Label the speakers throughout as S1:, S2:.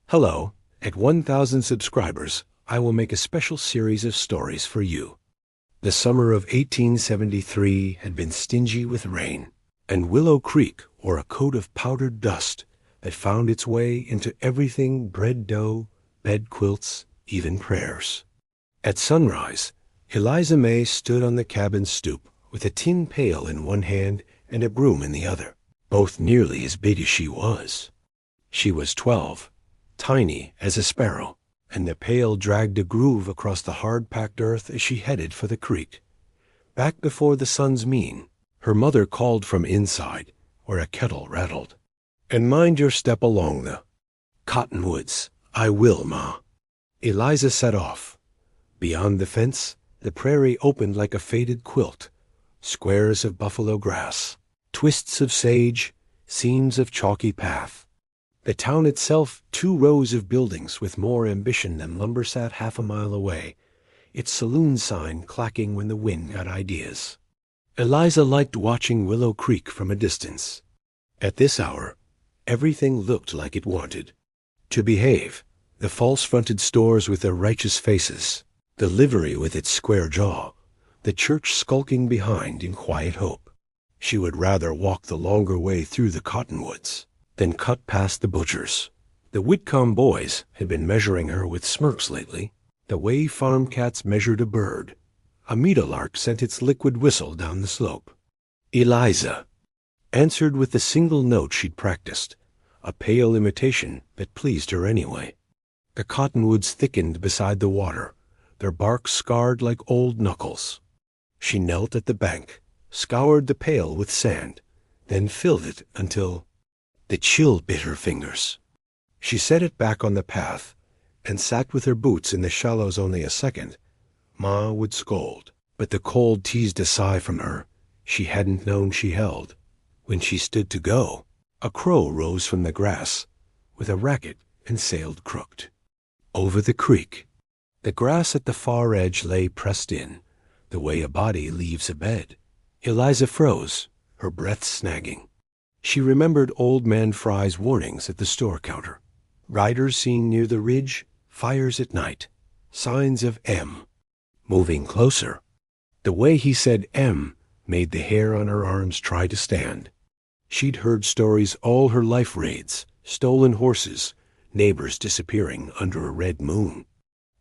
S1: Hello, at 1,000 subscribers, I will make a special series of stories for you. The summer of 1873 had been stingy with rain, and Willow Creek wore a coat of powdered dust that found its way into everything: bread dough, bed quilts, even prayers. At sunrise, Eliza May stood on the cabin stoop with a tin pail in one hand and a broom in the other, both nearly as big as she was. She was 12, tiny as a sparrow, and the pail dragged a groove across the hard-packed earth as she headed for the creek. Back before the sun's mean, her mother called from inside, where a kettle rattled. "And mind your step along the cottonwoods." "I will, Ma." Eliza set off. Beyond the fence, the prairie opened like a faded quilt. Squares of buffalo grass, twists of sage, seams of chalky path. The town itself, 2 rows of buildings with more ambition than lumber sat half a mile away, its saloon sign clacking when the wind got ideas. Eliza liked watching Willow Creek from a distance. At this hour, everything looked like it wanted to behave: the false-fronted stores with their righteous faces, the livery with its square jaw, the church skulking behind in quiet hope. She would rather walk the longer way through the cottonwoods then cut past the butchers. The Whitcomb boys had been measuring her with smirks lately, the way farm cats measured a bird. A meadowlark sent its liquid whistle down the slope. Eliza answered with the single note she'd practiced, a pale imitation that pleased her anyway. The cottonwoods thickened beside the water, their bark scarred like old knuckles. She knelt at the bank, scoured the pail with sand, then filled it until the chill bit her fingers. She set it back on the path and sat with her boots in the shallows only a second. Ma would scold, but the cold teased a sigh from her she hadn't known she held. When she stood to go, a crow rose from the grass with a racket and sailed crooked over the creek. The grass at the far edge lay pressed in, the way a body leaves a bed. Eliza froze, her breath snagging. She remembered Old Man Fry's warnings at the store counter. Riders seen near the ridge, fires at night, signs of M. Moving closer. The way he said M made the hair on her arms try to stand. She'd heard stories all her life: raids, stolen horses, neighbors disappearing under a red moon.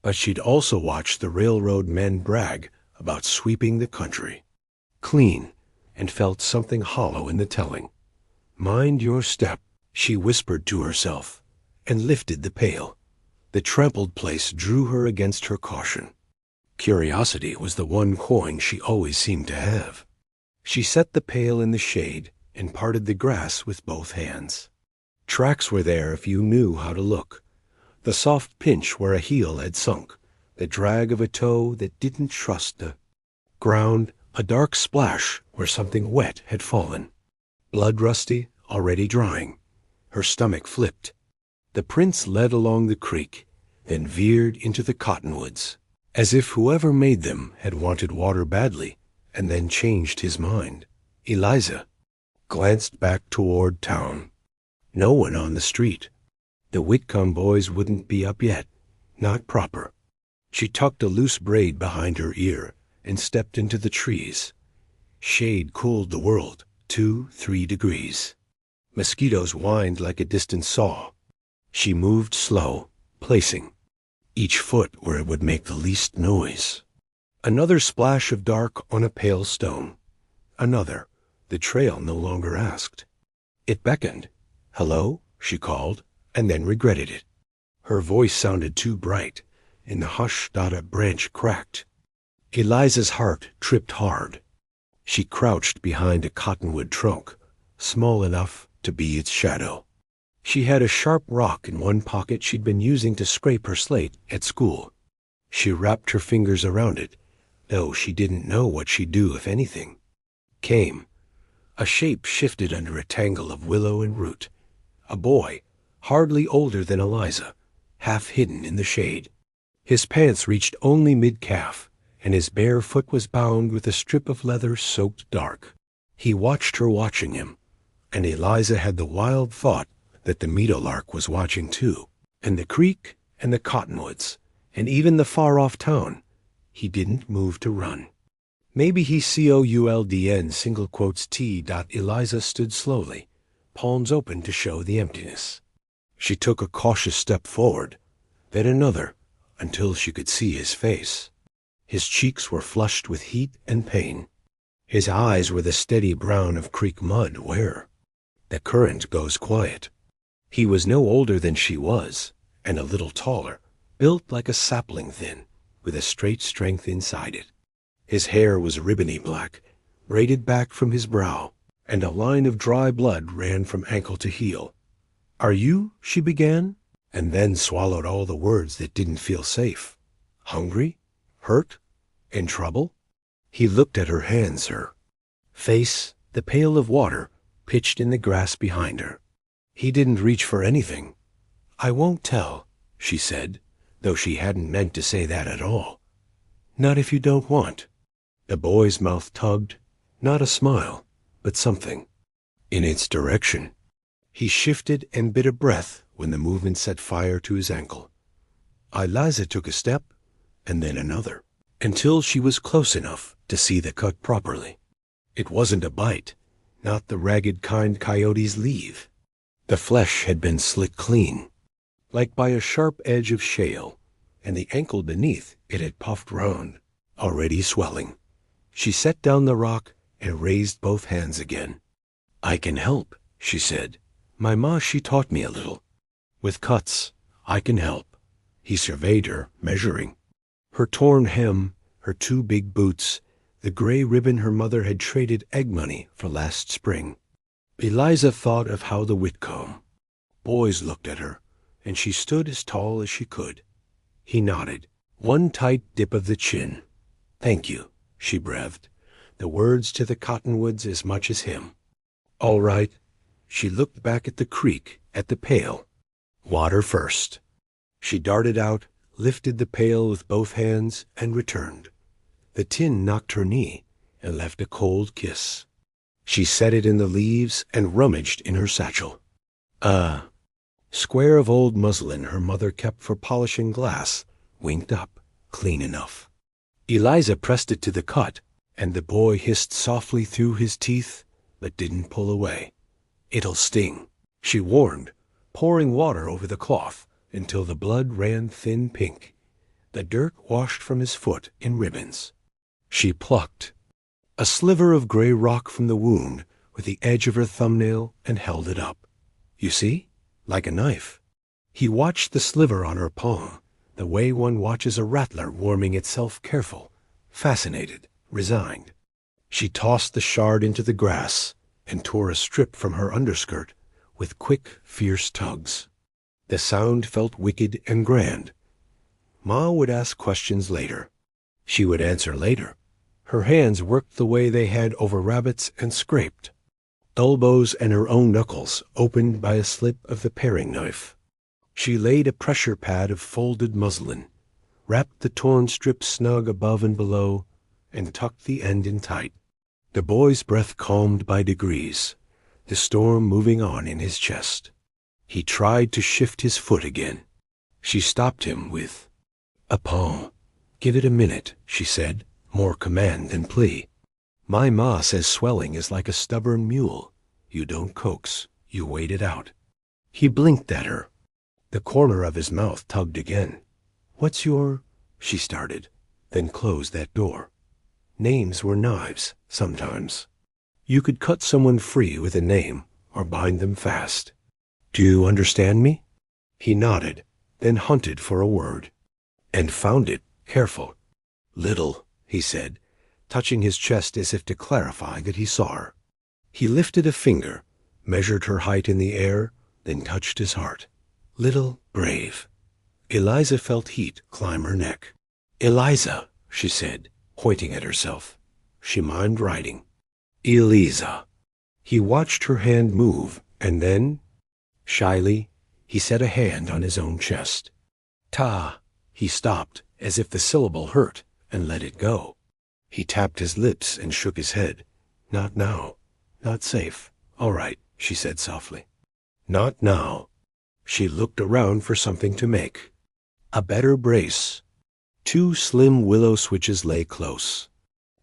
S1: But she'd also watched the railroad men brag about sweeping the country clean, and felt something hollow in the telling. "Mind your step," she whispered to herself, and lifted the pail. The trampled place drew her against her caution. Curiosity was the one coin she always seemed to have. She set the pail in the shade and parted the grass with both hands. Tracks were there if you knew how to look. The soft pinch where a heel had sunk, the drag of a toe that didn't trust the ground, a dark splash where something wet had fallen. Blood rusty, already drying. Her stomach flipped. The prints led along the creek, then veered into the cottonwoods, as if whoever made them had wanted water badly and then changed his mind. Eliza glanced back toward town. No one on the street. The Whitcomb boys wouldn't be up yet, not proper. She tucked a loose braid behind her ear and stepped into the trees. Shade cooled the world 2-3 degrees. Mosquitoes whined like a distant saw. She moved slow, placing each foot where it would make the least noise. Another splash of dark on a pale stone. Another. The trail no longer asked. It beckoned. "Hello," she called, and then regretted it. Her voice sounded too bright. In the hush, a branch cracked. Eliza's heart tripped hard. She crouched behind a cottonwood trunk, small enough to be its shadow. She had a sharp rock in one pocket she'd been using to scrape her slate at school. She wrapped her fingers around it, though she didn't know what she'd do if anything came. A shape shifted under a tangle of willow and root. A boy, hardly older than Eliza, half hidden in the shade. His pants reached only mid-calf, and his bare foot was bound with a strip of leather soaked dark. He watched her watching him, and Eliza had the wild thought that the meadowlark was watching too. And the creek, and the cottonwoods, and even the far-off town. He didn't move to run. Maybe he COULDN single quotes T. Eliza stood slowly, palms open to show the emptiness. She took a cautious step forward, then another, until she could see his face. His cheeks were flushed with heat and pain. His eyes were the steady brown of creek mud where the current goes quiet. He was no older than she was, and a little taller, built like a sapling thin, with a straight strength inside it. His hair was ribbony black, braided back from his brow, and a line of dry blood ran from ankle to heel. "Are you," she began, and then swallowed all the words that didn't feel safe. "Hungry? Hurt? In trouble?" He looked at her hands, her face, the pail of water, pitched in the grass behind her. He didn't reach for anything. "I won't tell," she said, though she hadn't meant to say that at all. "Not if you don't want." The boy's mouth tugged, not a smile, but something, in its direction. He shifted and bit a breath when the movement set fire to his ankle. Eliza took a step, and then another, until she was close enough to see the cut properly. It wasn't a bite, not the ragged kind coyotes leave. The flesh had been slicked clean, like by a sharp edge of shale, and the ankle beneath it had puffed round, already swelling. She set down the rock and raised both hands again. "I can help," she said. "My ma, she taught me a little. With cuts, I can help." He surveyed her, measuring. Her torn hem, her two big boots, the gray ribbon her mother had traded egg money for last spring. Eliza thought of how the Whitcomb boys looked at her, and she stood as tall as she could. He nodded, one tight dip of the chin. "Thank you," she breathed, the words to the cottonwoods as much as him. "All right." She looked back at the creek, at the pail. Water first. She darted out, lifted the pail with both hands, and returned. The tin knocked her knee and left a cold kiss. She set it in the leaves and rummaged in her satchel. Square of old muslin her mother kept for polishing glass, winked up, clean enough. Eliza pressed it to the cut, and the boy hissed softly through his teeth, but didn't pull away. "It'll sting," she warned, pouring water over the cloth until the blood ran thin pink. The dirt washed from his foot in ribbons. She plucked a sliver of gray rock from the wound with the edge of her thumbnail and held it up. "You see? Like a knife." He watched the sliver on her palm, the way one watches a rattler warming itself, careful, fascinated, resigned. She tossed the shard into the grass and tore a strip from her underskirt with quick, fierce tugs. The sound felt wicked and grand. Ma would ask questions later. She would answer later. Her hands worked the way they had over rabbits and scraped. Elbows and her own knuckles opened by a slip of the paring knife. She laid a pressure pad of folded muslin, wrapped the torn strip snug above and below, and tucked the end in tight. The boy's breath calmed by degrees, the storm moving on in his chest. He tried to shift his foot again. She stopped him with a paw. "Give it a minute," she said, more command than plea. "My ma says swelling is like a stubborn mule. You don't coax, you wait it out." He blinked at her. The corner of his mouth tugged again. "What's your—" she started, then closed that door. Names were knives, sometimes. You could cut someone free with a name or bind them fast. "Do you understand me?" He nodded, then hunted for a word. And found it, careful. "Little," he said, touching his chest as if to clarify that he saw her. He lifted a finger, measured her height in the air, then touched his heart. "Little, brave." Eliza felt heat climb her neck. "Eliza," she said, pointing at herself. She mimed writing. "Eliza." He watched her hand move, and then, shyly, he set a hand on his own chest. "Ta." He stopped, as if the syllable hurt, and let it go. He tapped his lips and shook his head. "Not now. Not safe." "All right," she said softly. "Not now." She looked around for something to make. A better brace. 2 slim willow switches lay close.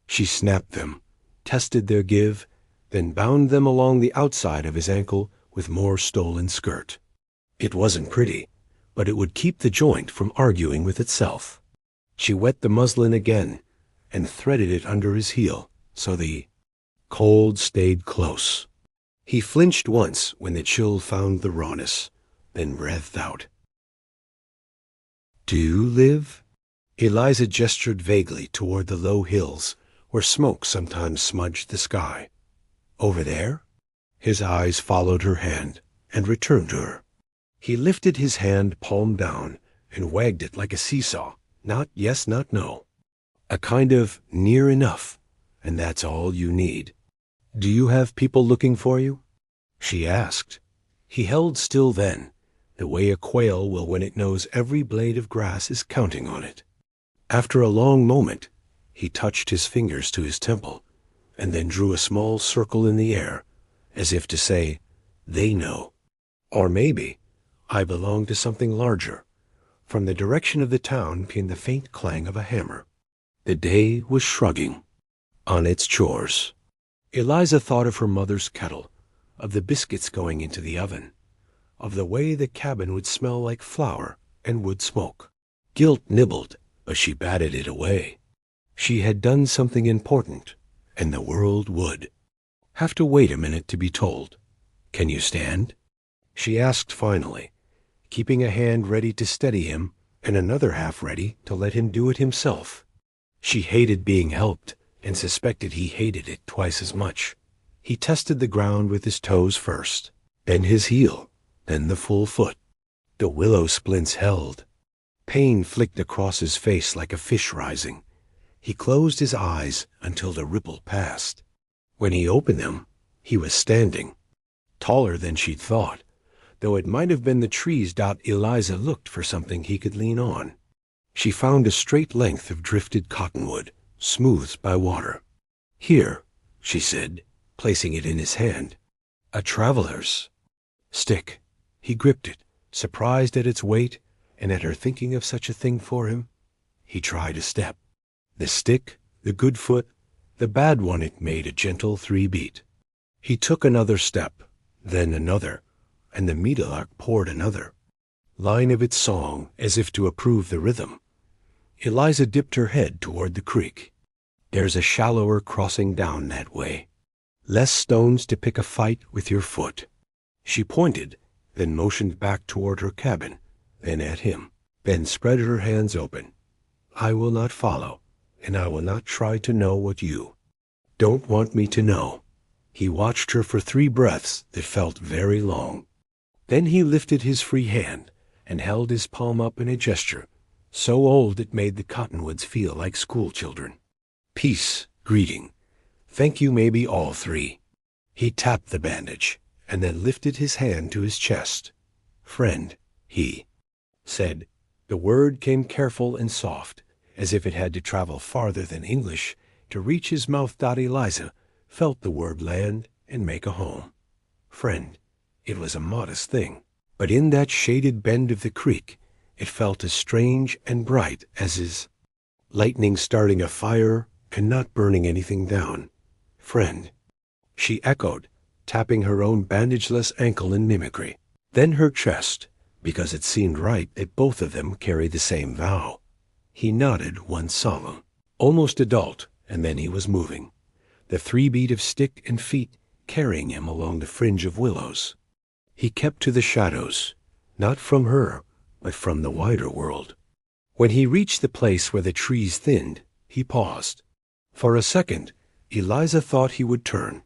S1: She snapped them, tested their give, then bound them along the outside of his ankle with more stolen skirt. It wasn't pretty, but it would keep the joint from arguing with itself. She wet the muslin again and threaded it under his heel, so the cold stayed close. He flinched once when the chill found the rawness, then breathed out. "Do you live?" Eliza gestured vaguely toward the low hills where smoke sometimes smudged the sky. "Over there?" His eyes followed her hand and returned to her. He lifted his hand palm down and wagged it like a seesaw. Not yes, not no. A kind of near enough, and that's all you need. "Do you have people looking for you?" she asked. He held still then, the way a quail will when it knows every blade of grass is counting on it. After a long moment, he touched his fingers to his temple, and then drew a small circle in the air, as if to say, "They know." Or maybe, "I belong to something larger." From the direction of the town came the faint clang of a hammer. The day was shrugging on its chores. Eliza thought of her mother's kettle, of the biscuits going into the oven, of the way the cabin would smell like flour and wood smoke. Guilt nibbled, but she batted it away. She had done something important, and the world would have to wait a minute to be told. "Can you stand?" she asked finally, keeping a hand ready to steady him and another half ready to let him do it himself. She hated being helped and suspected he hated it twice as much. He tested the ground with his toes first, then his heel, then the full foot. The willow splints held. Pain flicked across his face like a fish rising. He closed his eyes until the ripple passed. When he opened them, he was standing, taller than she'd thought, though it might have been the trees. Eliza looked for something he could lean on. She found a straight length of drifted cottonwood, smoothed by water. "Here," she said, placing it in his hand. "A traveler's stick." He gripped it, surprised at its weight and at her thinking of such a thing for him. He tried a step. The stick, the good foot, the bad one, it made a gentle 3-beat. He took another step, then another, and the meadowlark poured another line of its song as if to approve the rhythm. Eliza dipped her head toward the creek. "There's a shallower crossing down that way. Less stones to pick a fight with your foot." She pointed, then motioned back toward her cabin, then at him, then spread her hands open. "I will not follow, and I will not try to know what you don't want me to know." He watched her for 3 breaths that felt very long. Then he lifted his free hand and held his palm up in a gesture so old it made the cottonwoods feel like school children. Peace, greeting, thank you, maybe all 3. He tapped the bandage and then lifted his hand to his chest. "Friend," he said. The word came careful and soft, as if it had to travel farther than English to reach his mouth. Eliza felt the word land and make a home. Friend. It was a modest thing, but in that shaded bend of the creek, it felt as strange and bright as is lightning starting a fire and not burning anything down. "Friend," she echoed, tapping her own bandageless ankle in mimicry. Then her chest, because it seemed right that both of them carried the same vow. He nodded, once solemn, almost adult, and then he was moving, the 3-beat of stick and feet carrying him along the fringe of willows. He kept to the shadows, not from her, but from the wider world. When he reached the place where the trees thinned, he paused. For a second, Eliza thought he would turn,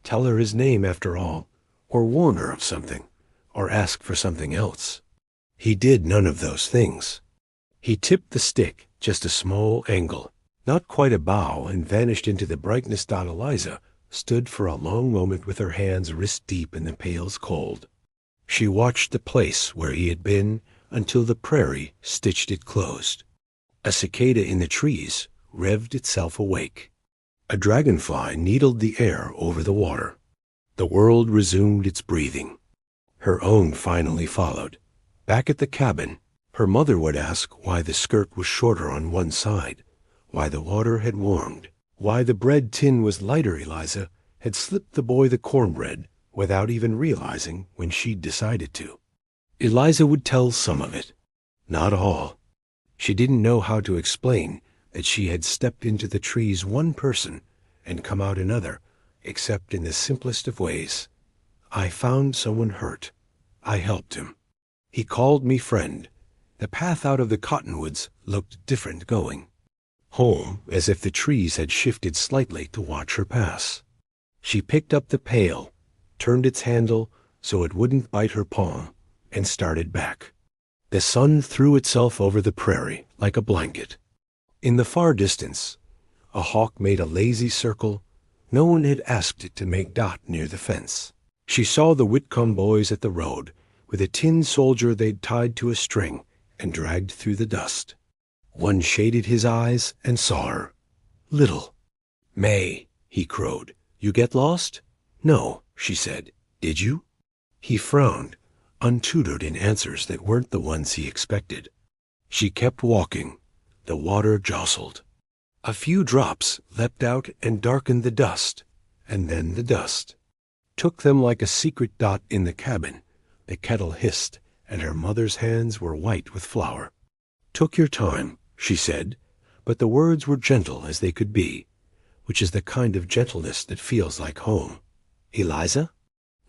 S1: tell her his name after all, or warn her of something, or ask for something else. He did none of those things. He tipped the stick just a small angle, not quite a bow, and vanished into the brightness. Eliza stood for a long moment with her hands wrist-deep in the pail's cold. She watched the place where he had been until the prairie stitched it closed. A cicada in the trees revved itself awake. A dragonfly needled the air over the water. The world resumed its breathing. Her own finally followed. Back at the cabin, her mother would ask why the skirt was shorter on one side, why the water had warmed, why the bread tin was lighter. Eliza had slipped the boy the cornbread without even realizing when she'd decided to. Eliza would tell some of it, not all. She didn't know how to explain that she had stepped into the trees one person and come out another, except in the simplest of ways. I found someone hurt. I helped him. He called me friend. The path out of the cottonwoods looked different going home, as if the trees had shifted slightly to watch her pass. She picked up the pail, turned its handle so it wouldn't bite her palm, and started back. The sun threw itself over the prairie like a blanket. In the far distance, a hawk made a lazy circle. No one had asked it to make dot near the fence. She saw the Whitcomb boys at the road, with a tin soldier they'd tied to a string and dragged through the dust. One shaded his eyes and saw her. Little. "May," he crowed, "you get lost?" "No," she said. "Did you?" He frowned, untutored in answers that weren't the ones he expected. She kept walking. The water jostled. A few drops leapt out and darkened the dust, and then the dust took them like a secret dot in the cabin. The kettle hissed, and her mother's hands were white with flour. "Took your time," she said, but the words were gentle as they could be, which is the kind of gentleness that feels like home. "Eliza?"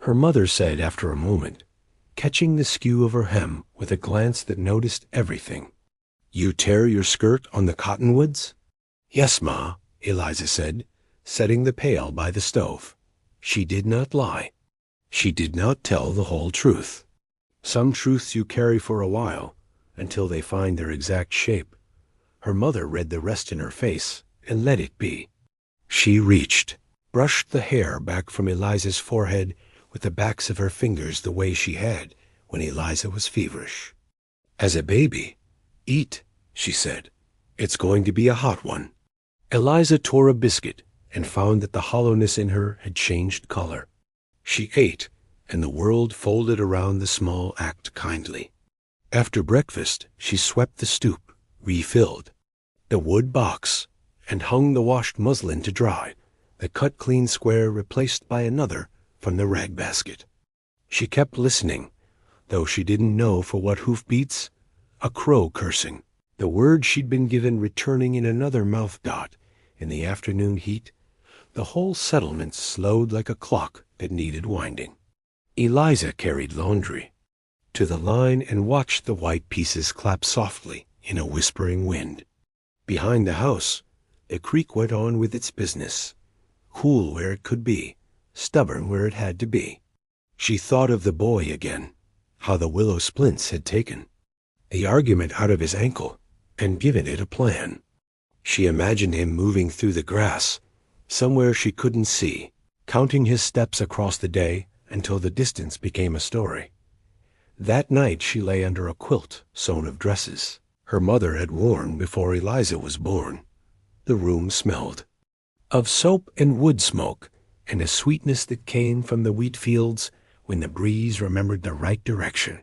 S1: her mother said after a moment, catching the skew of her hem with a glance that noticed everything. "You tear your skirt on the cottonwoods?" "Yes, Ma," Eliza said, setting the pail by the stove. She did not lie. She did not tell the whole truth. Some truths you carry for a while, until they find their exact shape. Her mother read the rest in her face and let it be. She reached, brushed the hair back from Eliza's forehead with the backs of her fingers the way she had when Eliza was feverish. "As a baby, eat," she said. "It's going to be a hot one." Eliza tore a biscuit and found that the hollowness in her had changed color. She ate, and the world folded around the small act kindly. After breakfast, she swept the stoop, refilled the wood box, and hung the washed muslin to dry, the cut-clean square replaced by another from the rag basket. She kept listening, though she didn't know for what hoofbeats. A crow cursing, the word she'd been given returning in another mouth dot in the afternoon heat. The whole settlement slowed like a clock that needed winding. Eliza carried laundry to the line and watched the white pieces clap softly in a whispering wind. Behind the house, the creek went on with its business, cool where it could be, stubborn where it had to be. She thought of the boy again, how the willow splints had taken the argument out of his ankle and given it a plan. She imagined him moving through the grass, somewhere she couldn't see, counting his steps across the day until the distance became a story. That night she lay under a quilt sewn of dresses her mother had worn before Eliza was born. The room smelled of soap and wood smoke, and a sweetness that came from the wheat fields when the breeze remembered the right direction.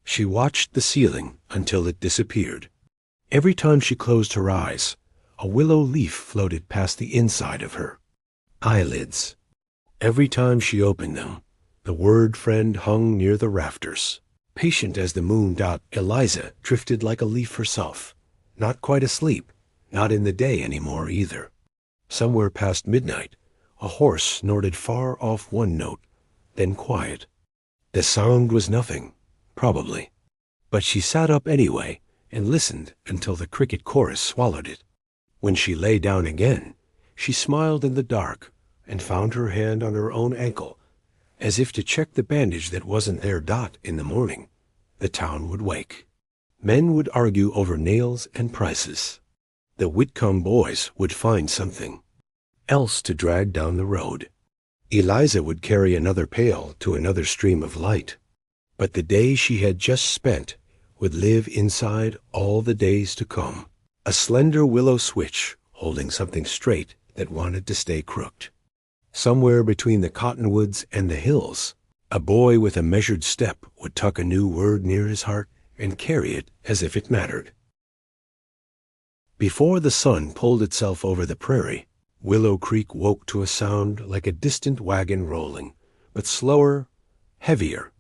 S1: She watched the ceiling until it disappeared. Every time she closed her eyes, a willow leaf floated past the inside of her eyelids. Every time she opened them, the word friend hung near the rafters. Patient as the moon dot, Eliza drifted like a leaf herself, not quite asleep, not in the day anymore either. Somewhere past midnight, a horse snorted far off one note, then quiet. The sound was nothing, probably, but she sat up anyway and listened until the cricket chorus swallowed it. When she lay down again, she smiled in the dark and found her hand on her own ankle, as if to check the bandage that wasn't there. Dot in the morning, the town would wake. Men would argue over nails and prices. The Whitcomb boys would find something else to drag down the road. Eliza would carry another pail to another stream of light. But the day she had just spent would live inside all the days to come. A slender willow switch holding something straight that wanted to stay crooked. Somewhere between the cottonwoods and the hills, A boy with a measured step would tuck a new word near his heart and carry it as if it mattered. Before the sun pulled itself over the prairie, Willow Creek woke to a sound like a distant wagon rolling, but slower, heavier,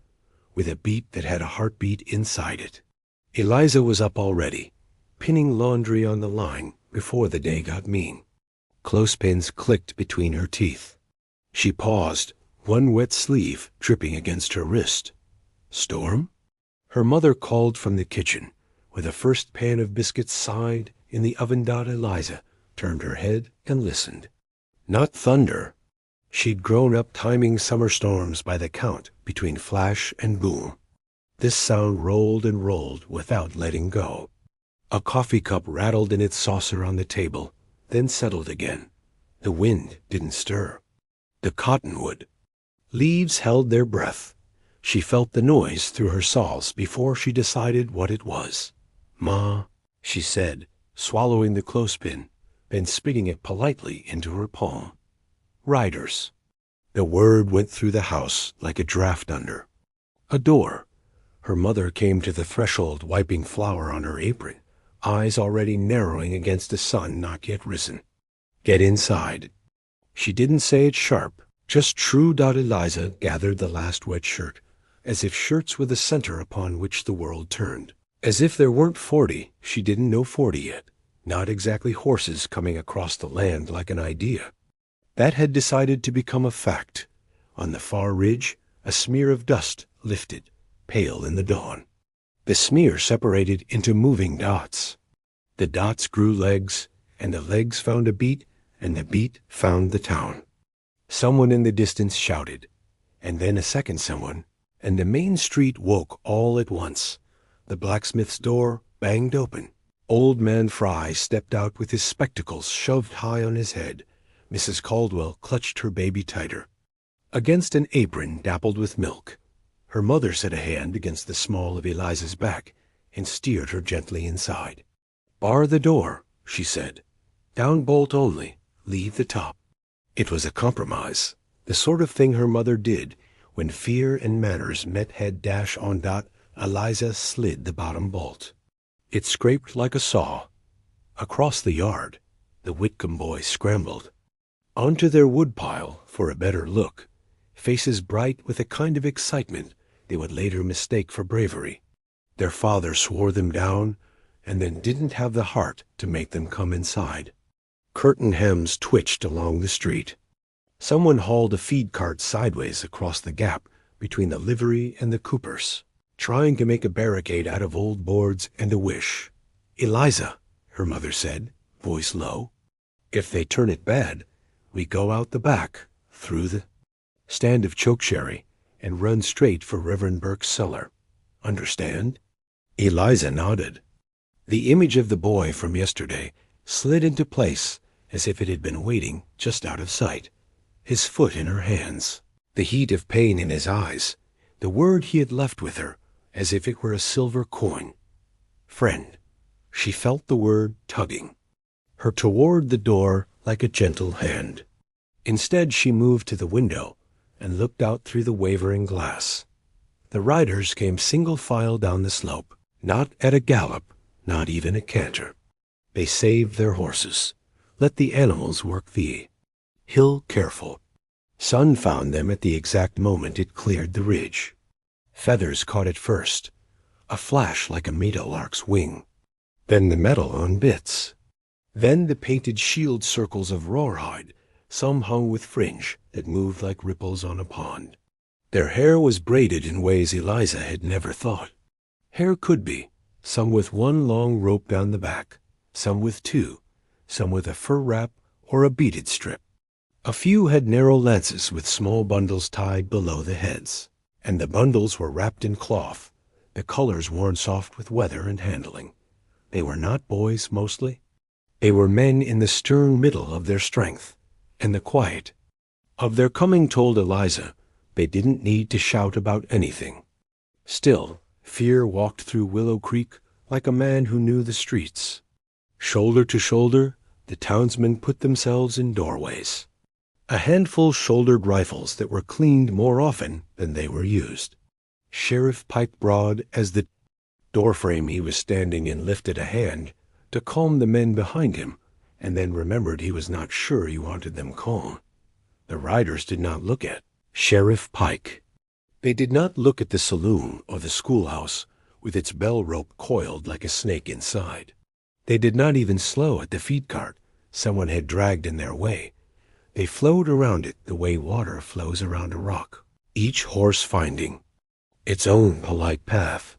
S1: with a beat that had a heartbeat inside it. Eliza was up already, pinning laundry on the line before the day got mean. Clothespins clicked between her teeth. She paused, one wet sleeve dripping against her wrist. Storm? Her mother called from the kitchen, where the first pan of biscuits sighed in the oven. Eliza turned her head and listened. Not thunder. She'd grown up timing summer storms by the count between flash and boom. This sound rolled and rolled without letting go. A coffee cup rattled in its saucer on the table, then settled again. The wind didn't stir. The cottonwood. Leaves held their breath. She felt the noise through her soles before she decided what it was. "Ma," she said, swallowing the clothespin, then spitting it politely into her palm. "Riders." The word went through the house like a draft under. A door. Her mother came to the threshold, wiping flour on her apron, eyes already narrowing against the sun not yet risen. "Get inside." She didn't say it sharp, just true. Eliza gathered the last wet shirt, as if shirts were the center upon which the world turned. As if there weren't 40, she didn't know 40 yet. Not exactly horses coming across the land like an idea. That had decided to become a fact. On the far ridge, a smear of dust lifted, pale in the dawn. The smear separated into moving dots. The dots grew legs, and the legs found a beat, and the beat found the town. Someone in the distance shouted, and then a second someone, and the main street woke all at once. The blacksmith's door banged open. Old Man Fry stepped out with his spectacles shoved high on his head. Mrs. Caldwell clutched her baby tighter. Against an apron dappled with milk, her mother set a hand against the small of Eliza's back and steered her gently inside. "Bar the door," she said. "Down bolt only. Leave the top." It was a compromise, the sort of thing her mother did when fear and manners met head dash on dot. Eliza slid the bottom bolt. It scraped like a saw. Across the yard, the Whitcomb boys scrambled. Onto their woodpile for a better look, faces bright with a kind of excitement they would later mistake for bravery. Their father swore them down, and then didn't have the heart to make them come inside. Curtain hems twitched along the street. Someone hauled a feed cart sideways across the gap between the livery and the coopers, trying to make a barricade out of old boards and a wish. "Eliza," her mother said, voice low, "if they turn it bad, we go out the back, through the stand of choke-sherry, and run straight for Reverend Burke's cellar. Understand?" Eliza nodded. The image of the boy from yesterday slid into place as if it had been waiting just out of sight, his foot in her hands, the heat of pain in his eyes, the word he had left with her as if it were a silver coin. Friend. She felt the word tugging her toward the door like a gentle hand. Instead, she moved to the window and looked out through the wavering glass. The riders came single file down the slope, not at a gallop, not even a canter. They saved their horses, let the animals work the hill careful. Sun found them at the exact moment it cleared the ridge. Feathers caught it first, a flash like a meadowlark's wing, then the metal on bits, then the painted shield circles of rawhide, some hung with fringe that moved like ripples on a pond. Their hair was braided in ways Eliza had never thought. Hair could be, some with one long rope down the back, some with two, some with a fur wrap or a beaded strip. A few had narrow lances with small bundles tied below the heads, and the bundles were wrapped in cloth, the colors worn soft with weather and handling. They were not boys mostly. They were men in the stern middle of their strength, and the quiet of their coming told Eliza they didn't need to shout about anything. Still, fear walked through Willow Creek like a man who knew the streets. Shoulder to shoulder, the townsmen put themselves in doorways. A handful shouldered rifles that were cleaned more often than they were used. Sheriff piped broad as the doorframe he was standing in lifted a hand to calm the men behind him, and then remembered he was not sure he wanted them calm. The riders did not look at Sheriff Pike. They did not look at the saloon or the schoolhouse with its bell rope coiled like a snake inside. They did not even slow at the feed cart someone had dragged in their way. They flowed around it the way water flows around a rock, each horse finding its own polite path.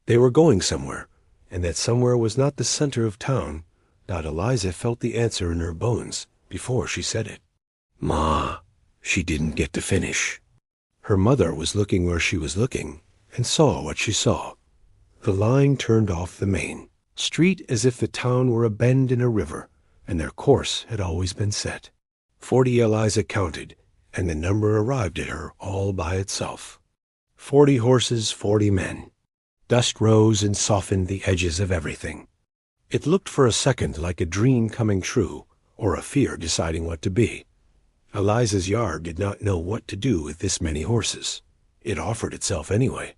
S1: They were going somewhere, and that somewhere was not the center of town. Eliza felt the answer in her bones before she said it. Ma, she didn't get to finish. Her mother was looking where she was looking and saw what she saw. The line turned off the main street as if the town were a bend in a river, and their course had always been set. 40 Eliza counted, and the number arrived at her all by itself. 40 horses, 40 men. Dust rose and softened the edges of everything. It looked for a second like a dream coming true, or a fear deciding what to be. Eliza's yard did not know what to do with this many horses. It offered itself anyway.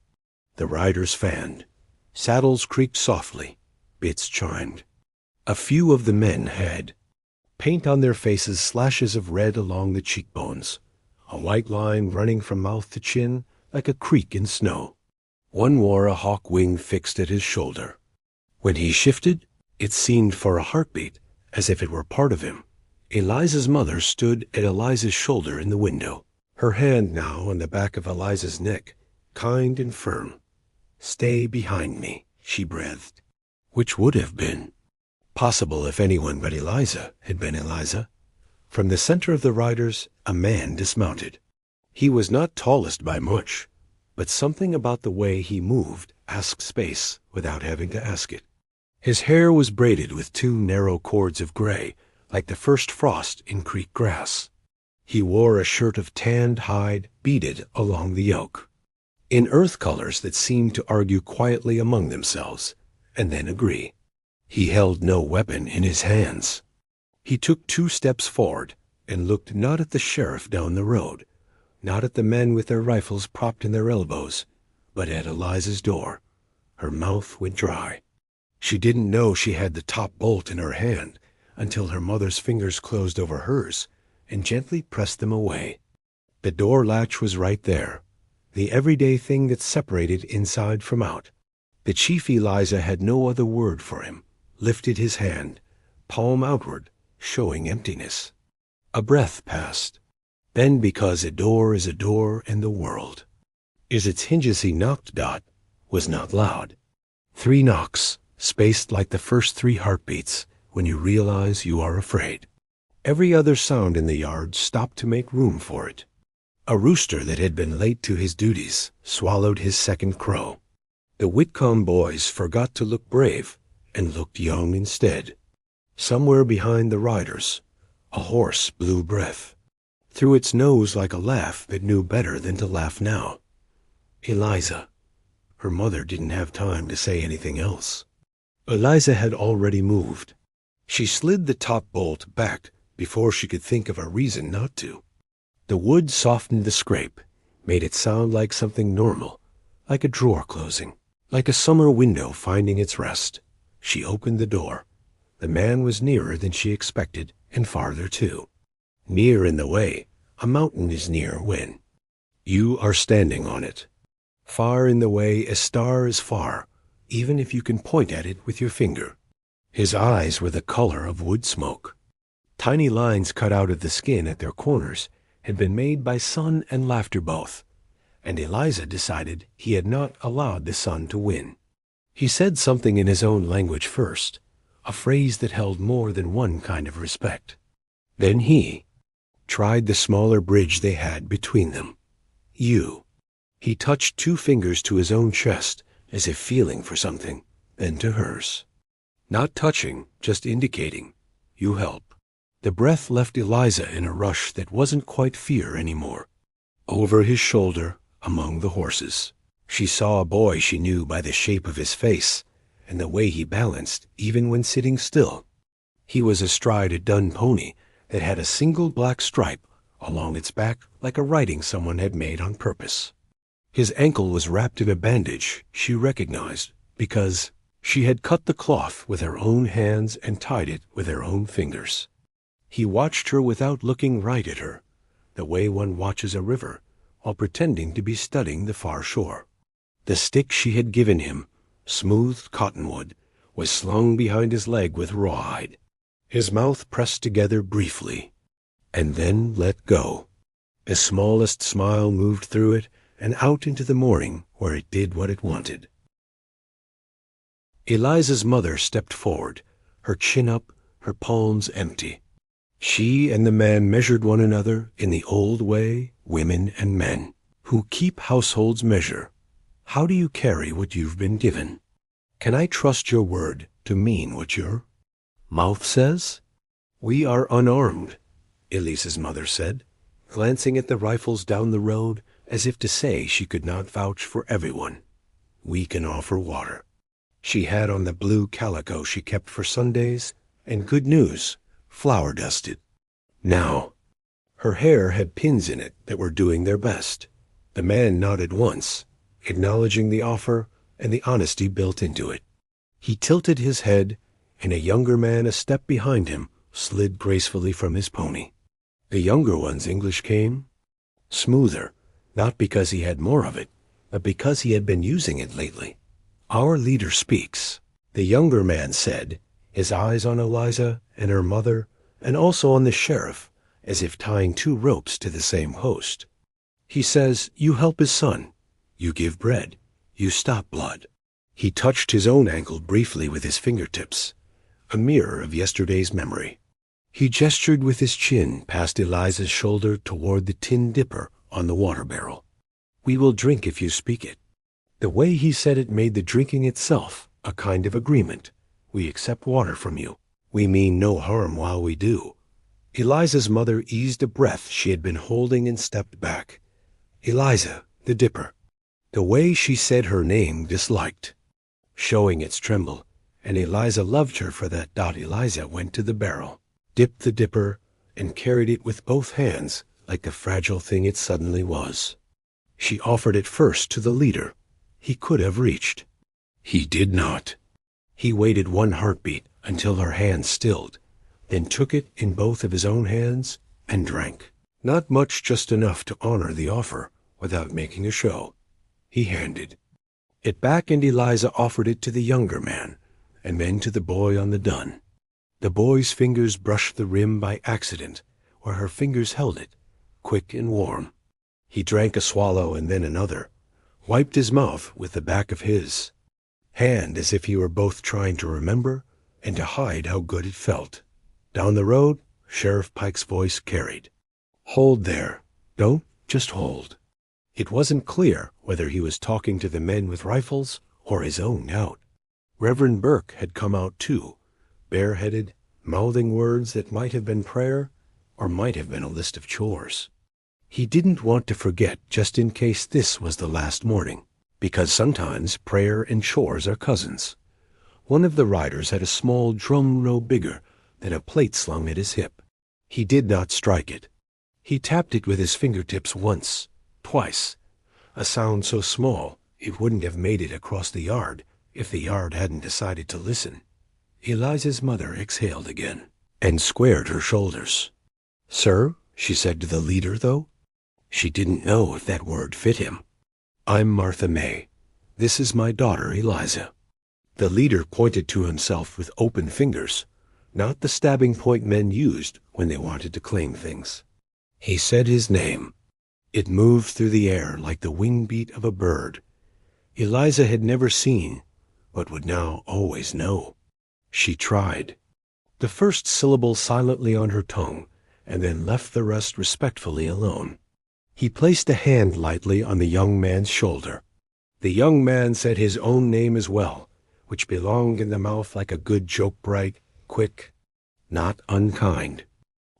S1: The riders fanned. Saddles creaked softly. Bits chimed. A few of the men had paint on their faces, slashes of red along the cheekbones, a white line running from mouth to chin like a creek in snow. One wore a hawk wing fixed at his shoulder. When he shifted, it seemed for a heartbeat, as if it were part of him. Eliza's mother stood at Eliza's shoulder in the window, her hand now on the back of Eliza's neck, kind and firm. "Stay behind me," she breathed. Which would have been possible if anyone but Eliza had been Eliza. From the center of the riders, a man dismounted. He was not tallest by much, but something about the way he moved asked space without having to ask it. His hair was braided with 2 narrow cords of gray, like the first frost in creek grass. He wore a shirt of tanned hide beaded along the yoke, in earth colors that seemed to argue quietly among themselves, and then agree. He held no weapon in his hands. He took 2 steps forward and looked not at the sheriff down the road, not at the men with their rifles propped in their elbows, but at Eliza's door. Her mouth went dry. She didn't know she had the top bolt in her hand until her mother's fingers closed over hers and gently pressed them away. The door latch was right there, the everyday thing that separated inside from out. The Chief Eliza had no other word for him, lifted his hand, palm outward, showing emptiness. A breath passed. Then, because a door is a door in the world, is its hinges, he knocked. Was not loud. 3 knocks, spaced like the first 3 heartbeats when you realize you are afraid. Every other sound in the yard stopped to make room for it. A rooster that had been late to his duties swallowed his second crow. The Whitcomb boys forgot to look brave and looked young instead. Somewhere behind the riders, a horse blew breath, through its nose like a laugh that knew better than to laugh now. Eliza. Her mother didn't have time to say anything else. Eliza had already moved. She slid the top bolt back before she could think of a reason not to. The wood softened the scrape, made it sound like something normal, like a drawer closing, like a summer window finding its rest. She opened the door. The man was nearer than she expected, and farther too. Near in the way a mountain is near when you are standing on it. Far in the way a star is far, even if you can point at it with your finger. His eyes were the color of wood smoke. Tiny lines cut out of the skin at their corners had been made by sun and laughter both, and Eliza decided he had not allowed the sun to win. He said something in his own language first, a phrase that held more than one kind of respect. Then he tried the smaller bridge they had between them. You. He touched 2 fingers to his own chest, as if feeling for something, then to hers. Not touching, just indicating. You help. The breath left Eliza in a rush that wasn't quite fear anymore. Over his shoulder, among the horses, she saw a boy she knew by the shape of his face and the way he balanced even when sitting still. He was astride a dun pony that had a single black stripe along its back like a writing someone had made on purpose. His ankle was wrapped in a bandage she recognized because she had cut the cloth with her own hands and tied it with her own fingers. He watched her without looking right at her, the way one watches a river while pretending to be studying the far shore. The stick she had given him, smooth cottonwood, was slung behind his leg with rawhide. His mouth pressed together briefly, and then let go. The smallest smile moved through it and out into the morning where it did what it wanted. Eliza's mother stepped forward, her chin up, her palms empty. She and the man measured one another in the old way women and men who keep households measure. How do you carry what you've been given? Can I trust your word to mean what your mouth says? We are unarmed, Elisa's mother said, glancing at the rifles down the road as if to say she could not vouch for everyone. We can offer water. She had on the blue calico she kept for Sundays, and good news, flour dusted. Now, her hair had pins in it that were doing their best. The man nodded once, acknowledging the offer and the honesty built into it. He tilted his head, and a younger man a step behind him slid gracefully from his pony. The younger one's English came smoother, not because he had more of it, but because he had been using it lately. Our leader speaks, the younger man said, his eyes on Eliza and her mother, and also on the sheriff, as if tying two ropes to the same host. He says, you help his son, you give bread, you stop blood. He touched his own ankle briefly with his fingertips, a mirror of yesterday's memory. He gestured with his chin past Eliza's shoulder toward the tin dipper on the water barrel. We will drink if you speak it. The way he said it made the drinking itself a kind of agreement. We accept water from you. We mean no harm while we do. Eliza's mother eased a breath she had been holding and stepped back. Eliza, the dipper. The way she said her name disliked, showing its tremble, and Eliza loved her for that. Eliza went to the barrel, dipped the dipper, and carried it with both hands like the fragile thing it suddenly was. She offered it first to the leader. He could have reached. He did not. He waited one heartbeat until her hand stilled, then took it in both of his own hands and drank. Not much, just enough to honor the offer without making a show. He handed it back, and Eliza offered it to the younger man, and then to the boy on the dun. The boy's fingers brushed the rim by accident, where her fingers held it, quick and warm. He drank a swallow and then another, wiped his mouth with the back of his hand as if he were both trying to remember and to hide how good it felt. Down the road, Sheriff Pike's voice carried. Hold there. Don't just hold. It wasn't clear whether he was talking to the men with rifles or his own out. Reverend Burke had come out too, bareheaded, mouthing words that might have been prayer or might have been a list of chores. He didn't want to forget just in case this was the last morning, because sometimes prayer and chores are cousins. One of the riders had a small drum no bigger than a plate slung at his hip. He did not strike it. He tapped it with his fingertips once, twice, a sound so small it wouldn't have made it across the yard if the yard hadn't decided to listen. Eliza's mother exhaled again and squared her shoulders. Sir, she said to the leader, though. She didn't know if that word fit him. I'm Martha May. This is my daughter, Eliza. The leader pointed to himself with open fingers, not the stabbing point men used when they wanted to claim things. He said his name. It moved through the air like the wing beat of a bird. Eliza had never seen, but would now always know. She tried. The first syllable silently on her tongue, and then left the rest respectfully alone. He placed a hand lightly on the young man's shoulder. The young man said his own name as well, which belonged in the mouth like a good joke, bright, quick, not unkind.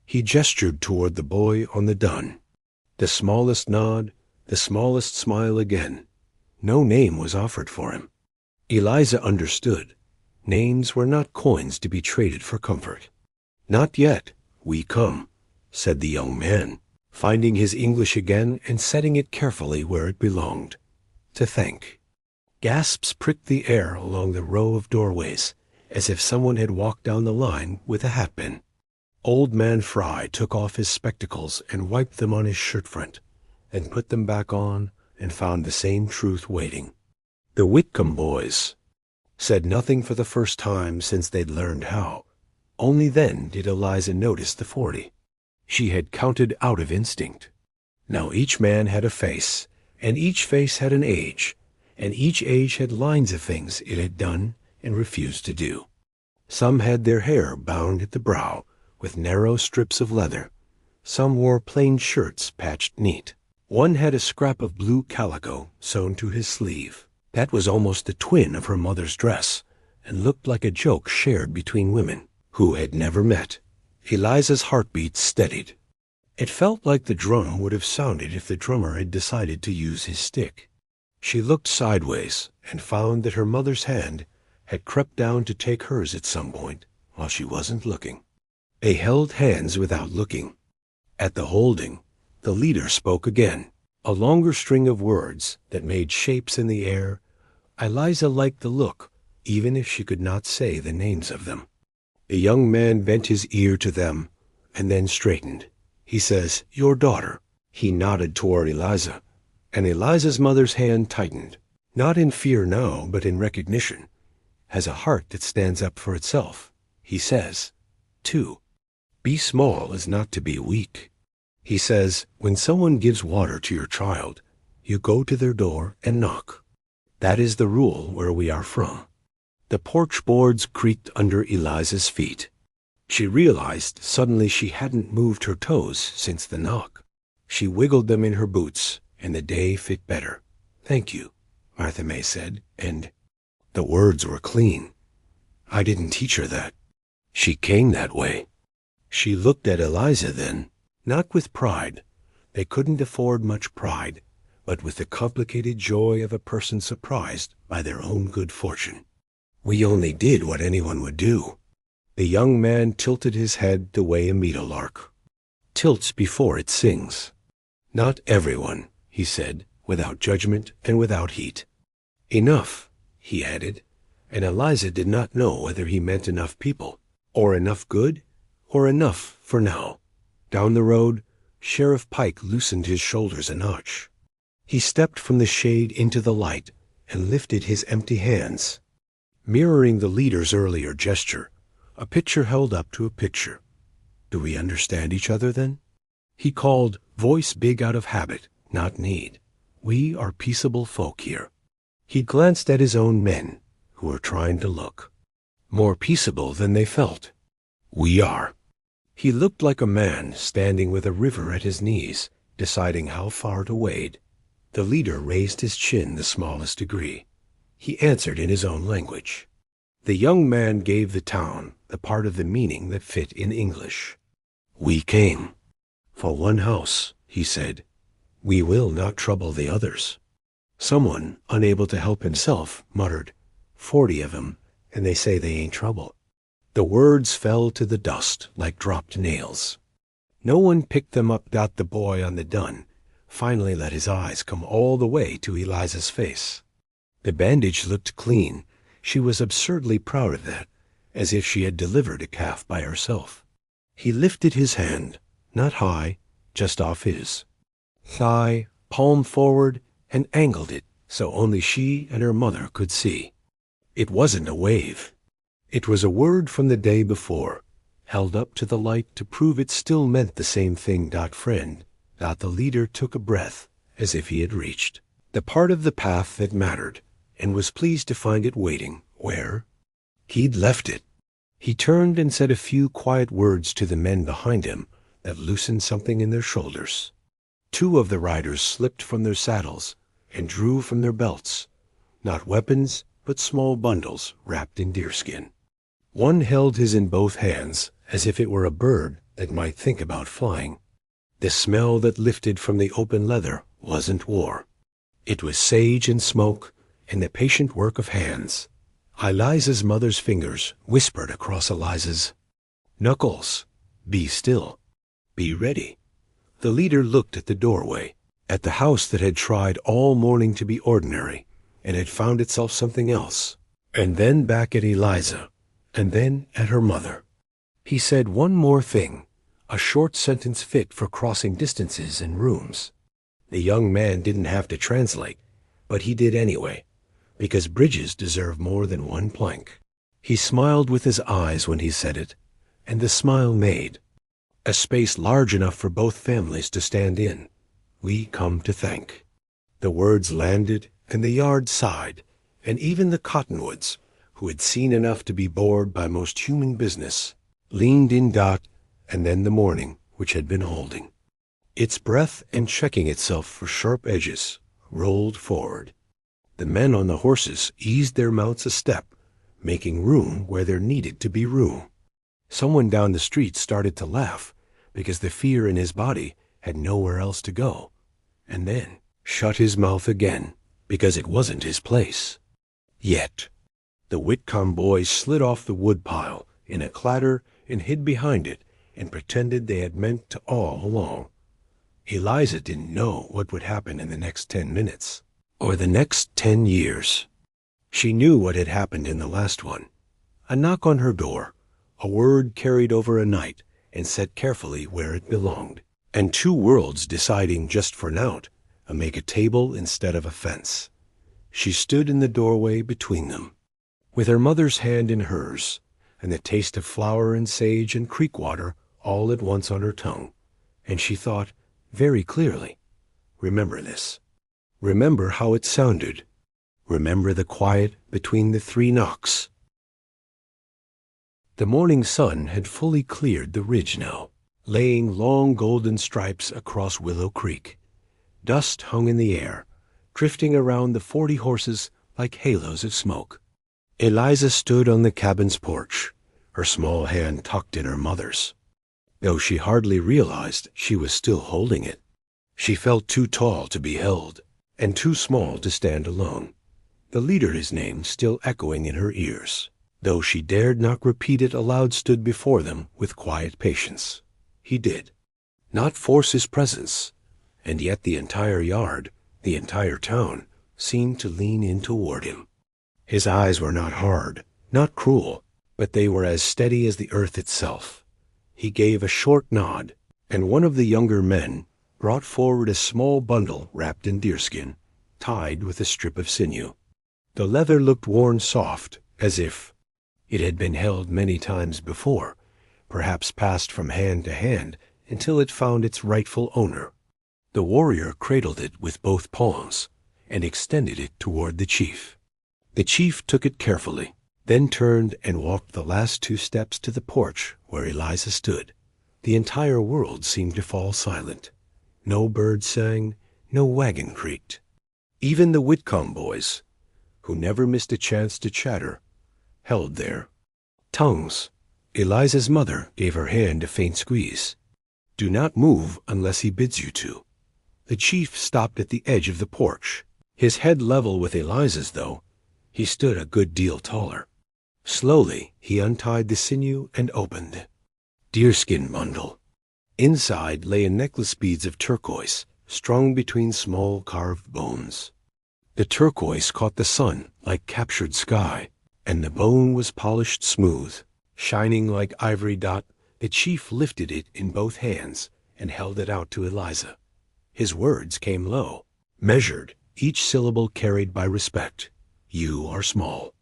S1: He gestured toward the boy on the dun. The smallest nod, the smallest smile again. No name was offered for him. Eliza understood. Names were not coins to be traded for comfort. Not yet. We come, said the young man, finding his English again and setting it carefully where it belonged. To thank. Gasps pricked the air along the row of doorways, as if someone had walked down the line with a hatpin. Old Man Fry took off his spectacles and wiped them on his shirt front, and put them back on and found the same truth waiting. The Whitcomb boys said nothing for the first time since they'd learned how. Only then did Eliza notice the 40. She had counted out of instinct. Now each man had a face, and each face had an age, and each age had lines of things it had done and refused to do. Some had their hair bound at the brow with narrow strips of leather. Some wore plain shirts patched neat. One had a scrap of blue calico sewn to his sleeve. That was almost the twin of her mother's dress, and looked like a joke shared between women who had never met. Eliza's heartbeat steadied. It felt like the drum would have sounded if the drummer had decided to use his stick. She looked sideways and found that her mother's hand had crept down to take hers at some point while she wasn't looking. They held hands without looking. At the holding, the leader spoke again, a longer string of words that made shapes in the air. Eliza liked the look, even if she could not say the names of them. The young man bent his ear to them and then straightened. He says, "Your daughter." He nodded toward Eliza, and Eliza's mother's hand tightened, not in fear now, but in recognition. Has a heart that stands up for itself. He says, "Two, be small is not to be weak." He says, when someone gives water to your child, you go to their door and knock. That is the rule where we are from. The porch boards creaked under Eliza's feet. She realized suddenly she hadn't moved her toes since the knock. She wiggled them in her boots, and the day fit better. "Thank you," Martha May said, and the words were clean. I didn't teach her that. She came that way. She looked at Eliza then, not with pride. They couldn't afford much pride, but with the complicated joy of a person surprised by their own good fortune. "We only did what anyone would do." The young man tilted his head the way a meadowlark tilts before it sings. "Not everyone," he said, without judgment and without heat. "Enough," he added, and Eliza did not know whether he meant enough people, or enough good, or enough for now. Down the road, Sheriff Pike loosened his shoulders a notch. He stepped from the shade into the light and lifted his empty hands, mirroring the leader's earlier gesture, a picture held up to a picture. "Do we understand each other, then?" He called, voice big out of habit, not need. "We are peaceable folk here." He glanced at his own men, who were trying to look more peaceable than they felt. "We are." He looked like a man standing with a river at his knees, deciding how far to wade. The leader raised his chin the smallest degree. He answered in his own language. The young man gave the town the part of the meaning that fit in English. "We came for one house," he said. "We will not trouble the others." Someone, unable to help himself, muttered, 40 of 'em, and they say they ain't trouble." The words fell to the dust like dropped nails. No one picked them up. The boy on the dun finally let his eyes come all the way to Eliza's face. The bandage looked clean. She was absurdly proud of that, as if she had delivered a calf by herself. He lifted his hand, not high, just off his thigh, palm forward, and angled it so only she and her mother could see. It wasn't a wave. It was a word from the day before, held up to the light to prove it still meant the same thing. "Friend." The leader took a breath, as if he had reached the part of the path that mattered, and was pleased to find it waiting where he'd left it. He turned and said a few quiet words to the men behind him that loosened something in their shoulders. 2 of the riders slipped from their saddles and drew from their belts, not weapons, but small bundles wrapped in deerskin. One held his in both hands, as if it were a bird that might think about flying. The smell that lifted from the open leather wasn't war. It was sage and smoke and the patient work of hands. Eliza's mother's fingers whispered across Eliza's knuckles, "Be still. Be ready." The leader looked at the doorway, at the house that had tried all morning to be ordinary, and had found itself something else, and then back at Eliza, and then at her mother. He said one more thing, a short sentence fit for crossing distances and rooms. The young man didn't have to translate, but he did anyway, because bridges deserve more than one plank. He smiled with his eyes when he said it, and the smile made a space large enough for both families to stand in. "We come to thank." The words landed, and the yard sighed, and even the cottonwoods, who had seen enough to be bored by most human business, leaned in and then the morning which had been holding its breath and checking itself for sharp edges, rolled forward. The men on the horses eased their mounts a step, making room where there needed to be room. Someone down the street started to laugh because the fear in his body had nowhere else to go, and then shut his mouth again because it wasn't his place. Yet the Whitcomb boys slid off the woodpile in a clatter and hid behind it and pretended they had meant to all along. Eliza didn't know what would happen in the next 10 minutes, or the next 10 years. She knew what had happened in the last one. A knock on her door, a word carried over a night and set carefully where it belonged, and 2 worlds deciding just for nowt to make a table instead of a fence. She stood in the doorway between them, with her mother's hand in hers, and the taste of flour and sage and creek water all at once on her tongue, and she thought very clearly, remember this. Remember how it sounded. Remember the quiet between the 3 knocks. The morning sun had fully cleared the ridge now, laying long golden stripes across Willow Creek. Dust hung in the air, drifting around the 40 horses like halos of smoke. Eliza stood on the cabin's porch, her small hand tucked in her mother's, though she hardly realized she was still holding it. She felt too tall to be held, and too small to stand alone, the leader's name still echoing in her ears, though she dared not repeat it aloud. Stood before them with quiet patience. He did not force his presence, and yet the entire yard, the entire town, seemed to lean in toward him. His eyes were not hard, not cruel, but they were as steady as the earth itself. He gave a short nod, and one of the younger men brought forward a small bundle wrapped in deerskin, tied with a strip of sinew. The leather looked worn soft, as if it had been held many times before, perhaps passed from hand to hand until it found its rightful owner. The warrior cradled it with both palms and extended it toward the chief. The chief took it carefully, then turned and walked the last 2 steps to the porch where Eliza stood. The entire world seemed to fall silent. No bird sang, no wagon creaked. Even the Whitcomb boys, who never missed a chance to chatter, held their tongues. Eliza's mother gave her hand a faint squeeze. "Do not move unless he bids you to." The chief stopped at the edge of the porch, his head level with Eliza's, though he stood a good deal taller. Slowly he untied the sinew and opened deerskin bundle. Inside lay a necklace beads of turquoise, strung between small carved bones. The turquoise caught the sun like captured sky, and the bone was polished smooth, shining like ivory. The chief lifted it in both hands and held it out to Eliza. His words came low, measured, each syllable carried by respect. "You are small,"